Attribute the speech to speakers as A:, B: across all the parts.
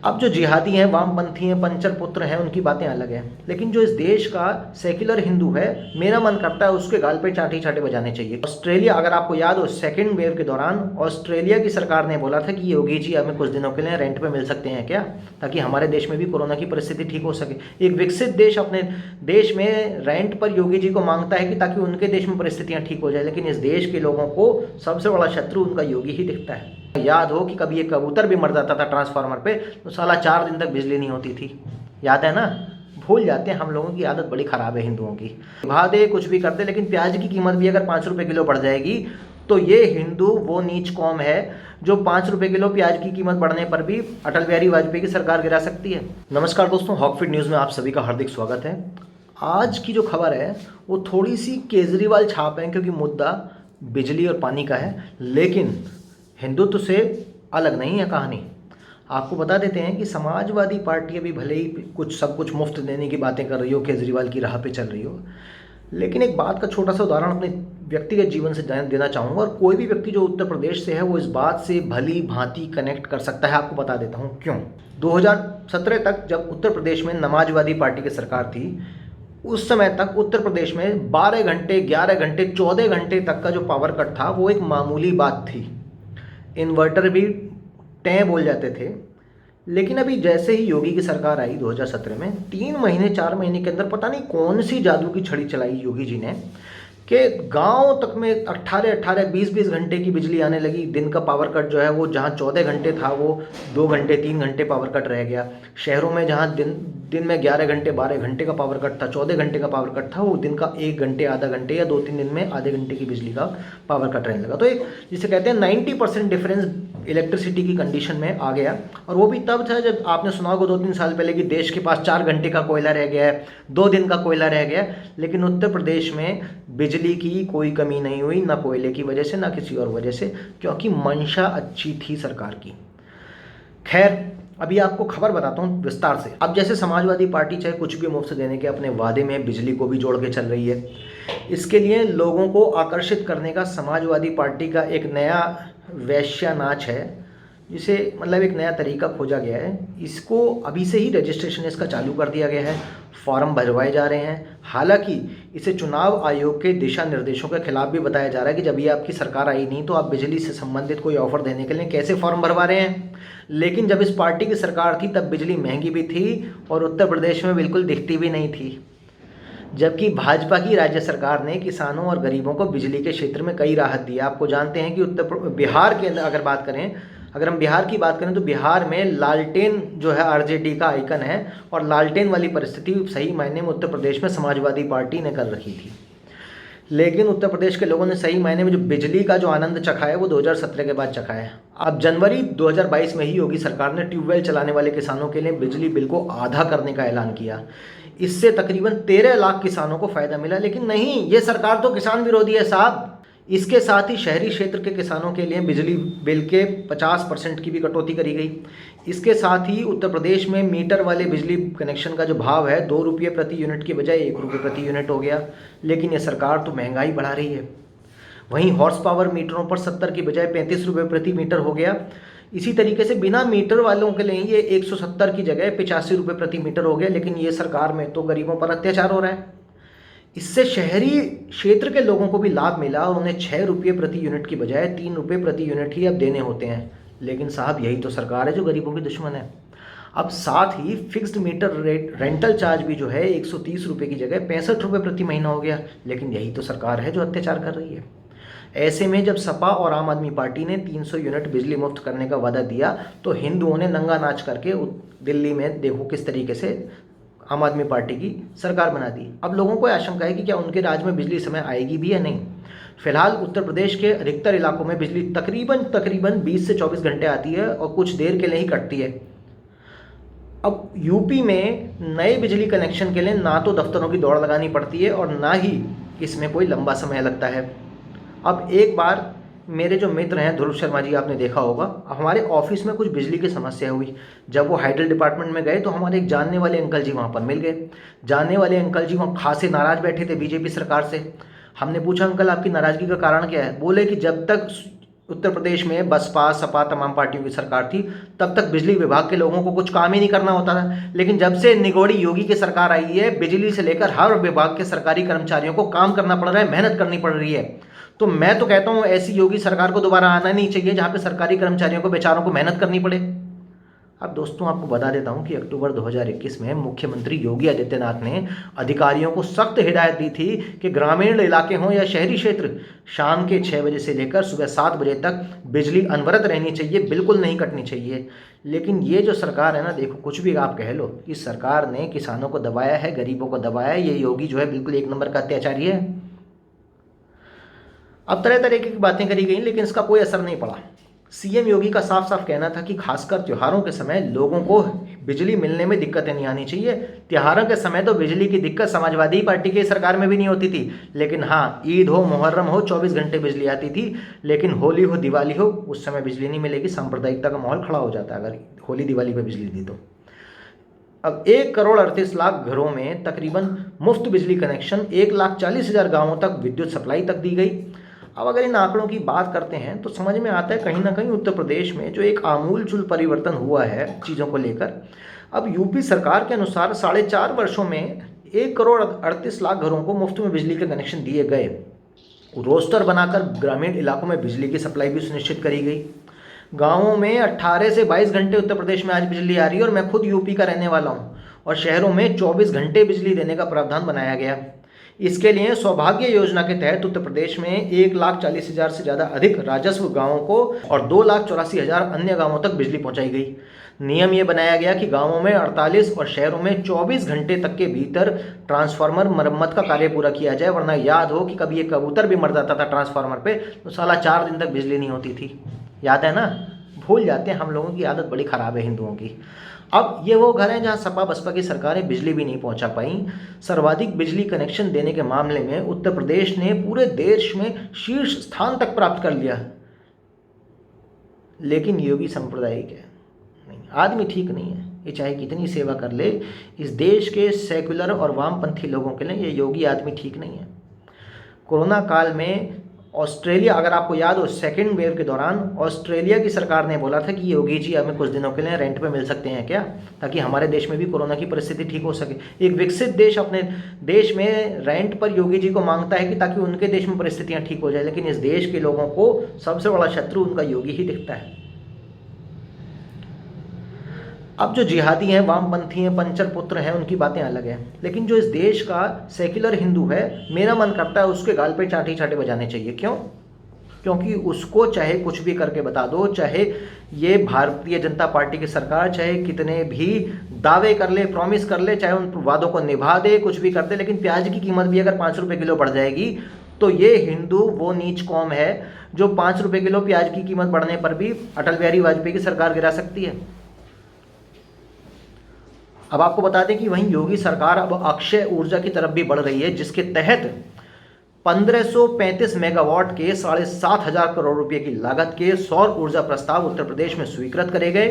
A: अब जो जिहादी हैं, वामपंथी हैं, पंचर पुत्र हैं, उनकी बातें अलग हैं, लेकिन जो इस देश का सेक्युलर हिंदू है, मेरा मन करता है उसके गाल पे चाटी चाटे बजाने चाहिए। ऑस्ट्रेलिया, अगर आपको याद हो, सेकेंड वेव के दौरान ऑस्ट्रेलिया की सरकार ने बोला था कि योगी जी हमें कुछ दिनों के लिए रेंट पे मिल सकते हैं क्या, ताकि हमारे देश में भी कोरोना की परिस्थिति ठीक हो सके। एक विकसित देश अपने देश में रेंट पर योगी जी को मांगता है कि ताकि उनके देश में परिस्थितियाँ ठीक हो जाए, लेकिन इस देश के लोगों को सबसे बड़ा शत्रु उनका योगी ही दिखता है। याद हो कि कभी एक कबूतर भी मर जाता था ट्रांसफार्मर पे तो साला 4 दिन तक बिजली नहीं होती थी, याद है ना। भूल जाते हैं, हम लोगों की आदत बड़ी ख़राब है हिंदुओं की। भा दे कुछ भी कर दे, लेकिन प्याज की कीमत भी अगर 5 रुपये किलो बढ़ जाएगी तो ये हिंदू वो नीच कौम है जो 5 रुपये किलो प्याज की कीमत बढ़ने पर भी अटल बिहारी वाजपेयी की सरकार गिरा सकती है। नमस्कार दोस्तों, हॉकफिट न्यूज़ में आप सभी का हार्दिक स्वागत है। आज की जो खबर है वो थोड़ी सी केजरीवाल छाप है, क्योंकि मुद्दा बिजली और पानी का है, लेकिन हिंदुत्व से अलग नहीं है कहानी। आपको बता देते हैं कि समाजवादी पार्टी अभी भले ही सब कुछ मुफ्त देने की बातें कर रही हो, केजरीवाल की राह पे चल रही हो, लेकिन एक बात का छोटा सा उदाहरण अपने व्यक्तिगत जीवन से देना चाहूँगा, और कोई भी व्यक्ति जो उत्तर प्रदेश से है वो इस बात से भली भांति कनेक्ट कर सकता है। आपको बता देता हूँ क्यों। 2017 तक जब उत्तर प्रदेश में समाजवादी पार्टी की सरकार थी, उस समय तक उत्तर प्रदेश में 12 घंटे, 11 घंटे, 14 घंटे तक का जो पावर कट था वो एक मामूली बात थी। इन्वर्टर भी टें बोल जाते थे। लेकिन अभी जैसे ही योगी की सरकार आई 2017 में, 3 महीने 4 महीने के अंदर पता नहीं कौन सी जादू की छड़ी चलाई योगी जी ने कि गांव तक में 18-18, 20-20 घंटे की बिजली आने लगी। दिन का पावर कट जो है वो जहां 14 घंटे था वो 2 घंटे 3 घंटे पावर कट रह गया। शहरों में जहां दिन में 11 घंटे 12 घंटे का पावर कट था, 14 घंटे का पावर कट था, वो दिन का 1 घंटे, आधा घंटे या 2-3 दिन में आधे घंटे की बिजली का पावर कट रहने लगा। तो एक जिसे कहते हैं 90% डिफरेंस इलेक्ट्रिसिटी की कंडीशन में आ गया। और वो भी तब था जब आपने सुना होगा 2-3 साल पहले कि देश के पास 4 घंटे का कोयला रह गया है, 2 दिन का कोयला रह गया। लेकिन उत्तर प्रदेश में बिजली की कोई कमी नहीं हुई, ना कोयले की वजह से ना किसी और वजह से, क्योंकि मंशा अच्छी थी सरकार की। खैर, अभी आपको खबर बताता हूँ विस्तार से। अब जैसे समाजवादी पार्टी चाहे कुछ भी मुफ्त देने के अपने वादे में बिजली को भी जोड़ के चल रही है, इसके लिए लोगों को आकर्षित करने का समाजवादी पार्टी का एक नया वैश्या नाच है, जिसे मतलब एक नया तरीका खोजा गया है। इसको अभी से ही रजिस्ट्रेशन इसका चालू कर दिया गया है, फॉर्म भरवाए जा रहे हैं। हालांकि इसे चुनाव आयोग के दिशा निर्देशों के खिलाफ भी बताया जा रहा है कि जब ये आपकी सरकार आई नहीं तो आप बिजली से संबंधित कोई ऑफर देने के लिए कैसे फॉर्म भरवा रहे हैं। लेकिन जब इस पार्टी की सरकार थी तब बिजली महंगी भी थी और उत्तर प्रदेश में बिल्कुल दिखती भी नहीं थी, जबकि भाजपा की राज्य सरकार ने किसानों और गरीबों को बिजली के क्षेत्र में कई राहत दी। आपको जानते हैं कि बिहार के अंदर अगर हम बिहार की बात करें तो बिहार में लालटेन जो है आरजेडी का आइकन है, और लालटेन वाली परिस्थिति सही मायने में उत्तर प्रदेश में समाजवादी पार्टी ने कर रखी थी। लेकिन उत्तर प्रदेश के लोगों ने सही मायने में जो बिजली का जो आनंद चखा है वो 2017 के बाद चखा है। अब जनवरी 2022 में ही योगी सरकार ने ट्यूबवेल चलाने वाले किसानों के लिए बिजली बिल को आधा करने का ऐलान किया। इससे तकरीबन 13 लाख किसानों को फायदा मिला। लेकिन नहीं, ये सरकार तो किसान विरोधी है साहब। इसके साथ ही शहरी क्षेत्र के किसानों के लिए बिजली बिल के 50% की भी कटौती करी गई। इसके साथ ही उत्तर प्रदेश में मीटर वाले बिजली कनेक्शन का जो भाव है 2 रुपये प्रति यूनिट की बजाय 1 रुपये प्रति यूनिट हो गया। लेकिन ये सरकार तो महंगाई बढ़ा रही है। वहीं हॉर्स पावर मीटरों पर 70 की बजाय 35 रुपये प्रति मीटर हो गया। इसी तरीके से बिना मीटर वालों के लिए ये 170 की जगह 85 रुपये प्रति मीटर हो गया। लेकिन ये सरकार में तो गरीबों पर अत्याचार हो रहा है। इससे शहरी क्षेत्र के लोगों को भी लाभ मिला और उन्हें 6 रुपये प्रति यूनिट की बजाय 3 रुपये प्रति यूनिट ही अब देने होते हैं। लेकिन साहब, यही तो सरकार है जो गरीबों की दुश्मन है। अब साथ ही फिक्स्ड मीटर रेंटल चार्ज भी जो है 130 रुपये की जगह 65 रुपये प्रति महीना हो गया। लेकिन यही तो सरकार है जो अत्याचार कर रही है। ऐसे में जब सपा और आम आदमी पार्टी ने 300 यूनिट बिजली मुफ्त करने का वादा दिया तो हिंदुओं ने नंगा नाच करके दिल्ली में देखो किस तरीके से आम आदमी पार्टी की सरकार बना दी। अब लोगों को आशंका है कि क्या उनके राज्य में बिजली समय आएगी भी या नहीं। फिलहाल उत्तर प्रदेश के अधिकतर इलाकों में बिजली तकरीबन 20 से 24 घंटे आती है और कुछ देर के लिए ही कटती है। अब यूपी में नए बिजली कनेक्शन के लिए ना तो दफ्तरों की दौड़ लगानी पड़ती है और ना ही इसमें कोई लंबा समय लगता है। अब एक बार मेरे जो मित्र हैं ध्रुव शर्मा जी, आपने देखा होगा, हमारे ऑफिस में कुछ बिजली की समस्या हुई। जब वो हाइडल डिपार्टमेंट में गए तो हमारे एक जानने वाले अंकल जी वहाँ पर मिल गए। जानने वाले अंकल जी वहाँ खासे नाराज़ बैठे थे बीजेपी सरकार से। हमने पूछा, अंकल आपकी नाराज़गी का कारण क्या है? बोले कि जब तक उत्तर प्रदेश में बसपा सपा तमाम पार्टियों की सरकार थी, तब तक बिजली विभाग के लोगों को कुछ काम ही नहीं करना होता था। लेकिन जब से निगोड़ी योगी की सरकार आई है, बिजली से लेकर हर विभाग के सरकारी कर्मचारियों को काम करना पड़ रहा है, मेहनत करनी पड़ रही है। तो मैं तो कहता हूँ ऐसी योगी सरकार को दोबारा आना नहीं चाहिए जहाँ पे सरकारी कर्मचारियों को बेचारों को मेहनत करनी पड़े। अब दोस्तों आपको बता देता हूं कि अक्टूबर 2021 में मुख्यमंत्री योगी आदित्यनाथ ने अधिकारियों को सख्त हिदायत दी थी कि ग्रामीण इलाके हों या शहरी क्षेत्र, शाम के 6 बजे से लेकर सुबह 7 बजे तक बिजली अनवरत रहनी चाहिए, बिल्कुल नहीं कटनी चाहिए। लेकिन ये जो सरकार है ना, देखो कुछ भी आप कह लो, इस सरकार ने किसानों को दबाया है, गरीबों को दबाया है। ये योगी जो है बिल्कुल 1 नंबर का अत्याचारी है। अब तरह तरह की बातें करी गई लेकिन इसका कोई असर नहीं पड़ा। सीएम योगी का साफ साफ कहना था कि खासकर त्योहारों के समय लोगों को बिजली मिलने में दिक्कतें नहीं आनी चाहिए। त्योहारों के समय तो बिजली की दिक्कत समाजवादी पार्टी की सरकार में भी नहीं होती थी, लेकिन हाँ ईद हो मुहर्रम हो 24 घंटे बिजली आती थी। लेकिन होली हो दिवाली हो उस समय बिजली नहीं मिलेगी, सांप्रदायिकता का माहौल खड़ा हो जाता है अगर होली दिवाली पर बिजली दी तो। अब 1,38,00,000 घरों में तकरीबन मुफ्त बिजली कनेक्शन, 1,40,000 गाँवों तक विद्युत सप्लाई तक दी गई। अब अगर इन आंकड़ों की बात करते हैं तो समझ में आता है कहीं ना कहीं उत्तर प्रदेश में जो एक आमूलचूल परिवर्तन हुआ है चीज़ों को लेकर। अब यूपी सरकार के अनुसार 4.5 वर्षों में 1,38,00,000 घरों को मुफ्त में बिजली के कनेक्शन दिए गए। रोस्टर बनाकर ग्रामीण इलाकों में बिजली की सप्लाई भी सुनिश्चित करी गई। गाँवों में 18 से 22 घंटे उत्तर प्रदेश में आज बिजली आ रही है और मैं खुद यूपी का रहने वाला हूँ। और शहरों में 24 घंटे बिजली देने का प्रावधान बनाया गया। इसके लिए सौभाग्य योजना के तहत उत्तर प्रदेश में 1,40,000 से ज़्यादा अधिक राजस्व गांवों को और 2,84,000 अन्य गांवों तक बिजली पहुंचाई गई। नियम ये बनाया गया कि गांवों में 48 और शहरों में 24 घंटे तक के भीतर ट्रांसफार्मर मरम्मत का कार्य पूरा किया जाए, वरना याद हो कि कभी ये कबूतर भी मर जाता था ट्रांसफार्मर पे तो साला 4 दिन तक बिजली नहीं होती थी। याद है ना? भूल जाते हैं, हम लोगों की आदत बड़ी ख़राब है हिंदुओं की। अब ये वो घर हैं जहां सपा बसपा की सरकारें बिजली भी नहीं पहुंचा पाई। सर्वाधिक बिजली कनेक्शन देने के मामले में उत्तर प्रदेश ने पूरे देश में शीर्ष स्थान तक प्राप्त कर लिया। लेकिन योगी सांप्रदायिक है, नहीं, आदमी ठीक नहीं है। ये चाहे कितनी सेवा कर ले, इस देश के सेकुलर और वामपंथी लोगों के लिए ये योगी आदमी ठीक नहीं है। कोरोना काल में ऑस्ट्रेलिया, अगर आपको याद हो, सेकेंड वेव के दौरान ऑस्ट्रेलिया की सरकार ने बोला था कि योगी जी हमें कुछ दिनों के लिए रेंट पे मिल सकते हैं क्या, ताकि हमारे देश में भी कोरोना की परिस्थिति ठीक हो सके। एक विकसित देश अपने देश में रेंट पर योगी जी को मांगता है कि ताकि उनके देश में परिस्थितियां ठीक हो जाए, लेकिन इस देश के लोगों को सबसे बड़ा शत्रु उनका योगी ही दिखता है। अब जो जिहादी हैं, वामपंथी हैं, पंचर पुत्र हैं, उनकी बातें अलग हैं, लेकिन जो इस देश का सेक्युलर हिंदू है, मेरा मन करता है उसके गाल पे चाटी चाटे बजाने चाहिए। क्यों? क्योंकि उसको चाहे कुछ भी करके बता दो, चाहे ये भारतीय जनता पार्टी की सरकार चाहे कितने भी दावे कर ले, प्रॉमिस कर ले, चाहे उन वादों को निभा दे, कुछ भी कर दे, लेकिन प्याज की कीमत भी अगर 5 रुपये किलो बढ़ जाएगी तो ये हिंदू वो नीच कौम है जो 5 रुपये किलो प्याज की कीमत बढ़ने पर भी अटल बिहारी वाजपेयी की सरकार गिरा सकती है। अब आपको बता दें कि वहीं योगी सरकार अब अक्षय ऊर्जा की तरफ भी बढ़ रही है, जिसके तहत 1535 मेगावाट के 7,500 करोड़ रुपए की लागत के सौर ऊर्जा प्रस्ताव उत्तर प्रदेश में स्वीकृत करे गए।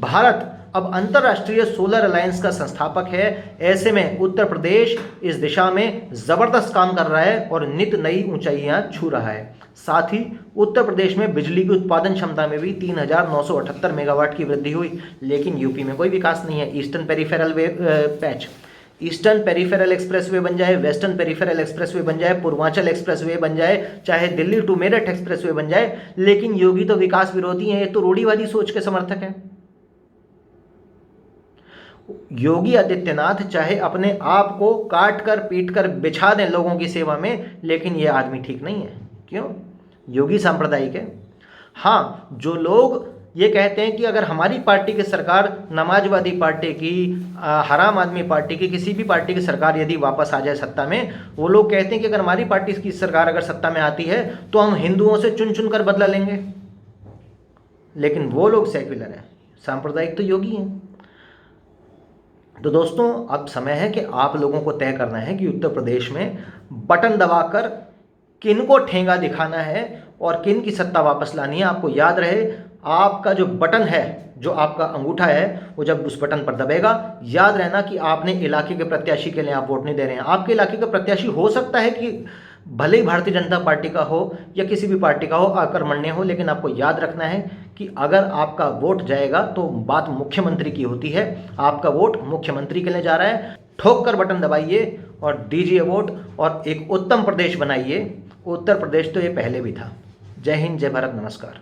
A: भारत अब अंतर्राष्ट्रीय सोलर अलायंस का संस्थापक है। ऐसे में उत्तर प्रदेश इस दिशा में जबरदस्त काम कर रहा है और नित नई ऊंचाइयां छू रहा है। साथ ही उत्तर प्रदेश में बिजली की उत्पादन क्षमता में भी 3,978 मेगावाट की वृद्धि हुई। लेकिन यूपी में कोई विकास नहीं है। Eastern peripheral patch, eastern peripheral expressway बन जाए, वेस्टर्न पेरिफेरल एक्सप्रेसवे बन जाए, पूर्वांचल एक्सप्रेसवे बन जाए, चाहे दिल्ली टू मेरठ एक्सप्रेसवे बन जाए, लेकिन योगी तो विकास विरोधी हैं। ये तो रूढ़िवादी सोच के समर्थक हैं। योगी आदित्यनाथ चाहे अपने आप को काट कर पीट कर बिछा दें लोगों की सेवा में, लेकिन ये आदमी ठीक नहीं है। क्यों? योगी सांप्रदायिक है। हाँ, जो लोग ये कहते हैं कि अगर हमारी पार्टी की सरकार, समाजवादी पार्टी की, हराम आदमी पार्टी की, किसी भी पार्टी की सरकार यदि वापस आ जाए सत्ता में, वो लोग कहते हैं कि अगर हमारी पार्टी की सरकार अगर सत्ता में आती है तो हम हिंदुओं से चुन चुन कर बदला लेंगे। लेकिन वो लोग सेक्युलर हैं, सांप्रदायिक तो योगी हैं। तो दोस्तों, अब समय है कि आप लोगों को तय करना है कि उत्तर प्रदेश में बटन दबाकर किन को ठेंगा दिखाना है और किन की सत्ता वापस लानी है। आपको याद रहे, आपका जो बटन है, जो आपका अंगूठा है, वो जब उस बटन पर दबेगा, याद रहना कि आपने इलाके के प्रत्याशी के लिए आप वोट नहीं दे रहे हैं। आपके इलाके का प्रत्याशी हो सकता है कि भले ही भारतीय जनता पार्टी का हो या किसी भी पार्टी का हो, अकर्मण्य हो, लेकिन आपको याद रखना है कि अगर आपका वोट जाएगा तो बात मुख्यमंत्री की होती है। आपका वोट मुख्यमंत्री के लिए जा रहा है। ठोक कर बटन दबाइए और दीजिए वोट और एक उत्तम प्रदेश बनाइए। उत्तर प्रदेश तो ये पहले भी था। जय हिंद, जय भारत, नमस्कार।